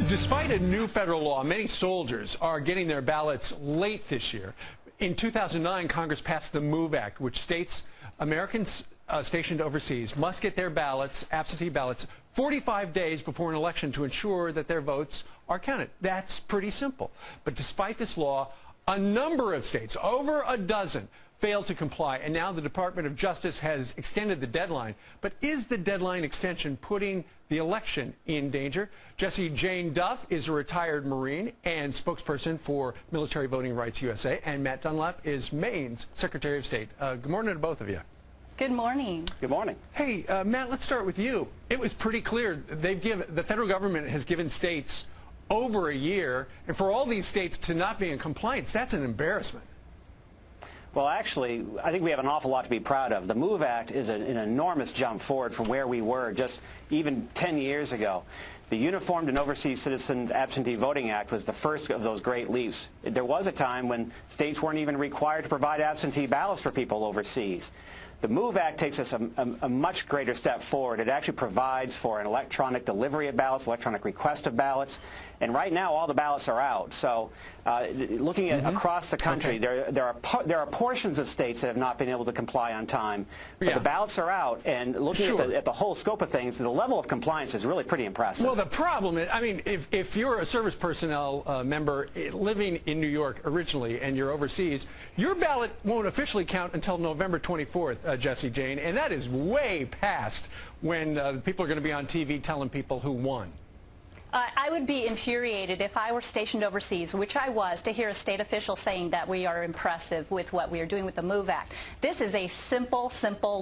Despite a new federal law, many soldiers are getting their ballots late this year. In 2009, Congress passed the MOVE Act, which states Americans stationed overseas must get their ballots, absentee ballots, 45 days before an election to ensure that their votes are counted. That's pretty simple. But despite this law, a number of states, over a dozen, failed to comply, and now the Department of Justice has extended the deadline. But is the deadline extension putting the election in danger? Jessie Jane Duff is a retired Marine and spokesperson for Military Voting Rights USA, and Matt Dunlap is Maine's Secretary of State. Good morning to both of you. Good morning. Good morning. Hey, Matt, let's start with you. It was pretty clear the federal government has given states over a year, and for all these states to not be in compliance, that's an embarrassment. Well, actually, I think we have an awful lot to be proud of. The MOVE Act is an enormous jump forward from where we were just even 10 years ago. The Uniformed and Overseas Citizens Absentee Voting Act was the first of those great leaps. There was a time when states weren't even required to provide absentee ballots for people overseas. The MOVE Act takes us a much greater step forward. It actually provides for an electronic delivery of ballots, electronic request of ballots, and right now all the ballots are out. So looking at across the country, there are portions of states that have not been able to comply on time, but the ballots are out, and looking at the whole scope of things, the level of compliance is really pretty impressive. Well, the problem is, I mean, if you're a service personnel member living in New York originally and you're overseas, your ballot won't officially count until November 24th. Jessie Jane, and that is way past when people are going to be on TV telling people who won. I would be infuriated if I were stationed overseas, which I was, to hear a state official saying that we are impressive with what we are doing with the MOVE Act. This is a simple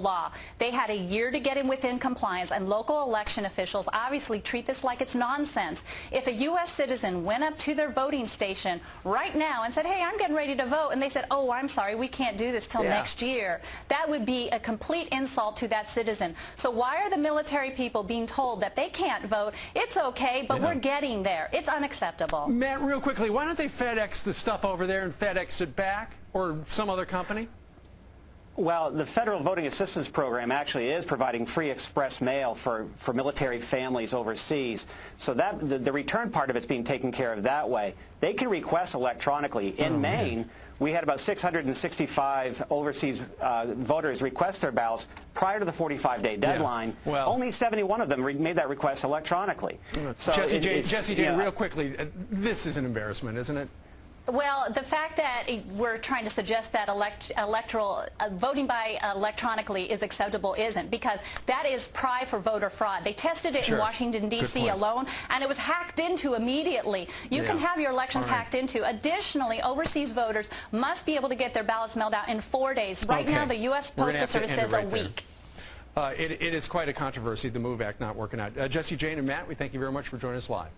law. They had a year to get within compliance, and local election officials obviously treat this like it's nonsense. If a U.S. citizen went up to their voting station right now and said, hey, I'm getting ready to vote, and they said, oh, I'm sorry, we can't do this till next year, that would be a complete insult to that citizen. So why are the military people being told that they can't vote? It's okay, but we're getting there. It's unacceptable. Matt, real quickly, why don't they FedEx the stuff over there and FedEx it back, or some other company? Well, the Federal Voting Assistance Program actually is providing free express mail for military families overseas. So that the return part of it's being taken care of that way. They can request electronically. In Maine, we had about 665 overseas voters request their ballots prior to the 45-day deadline. Well, only 71 of them made that request electronically. So Jessie Jane, real quickly, this is an embarrassment, isn't it? Well, the fact that we're trying to suggest that voting by electronically is acceptable isn't, because that is pry for voter fraud. They tested it in Washington, D.C. alone, and it was hacked into immediately. You can have your elections hacked into. Additionally, overseas voters must be able to get their ballots mailed out in 4 days. Right now, the U.S. Postal Service says a week. It is quite a controversy, the MOVE Act not working out. Jessie Jane and Matt, we thank you very much for joining us live.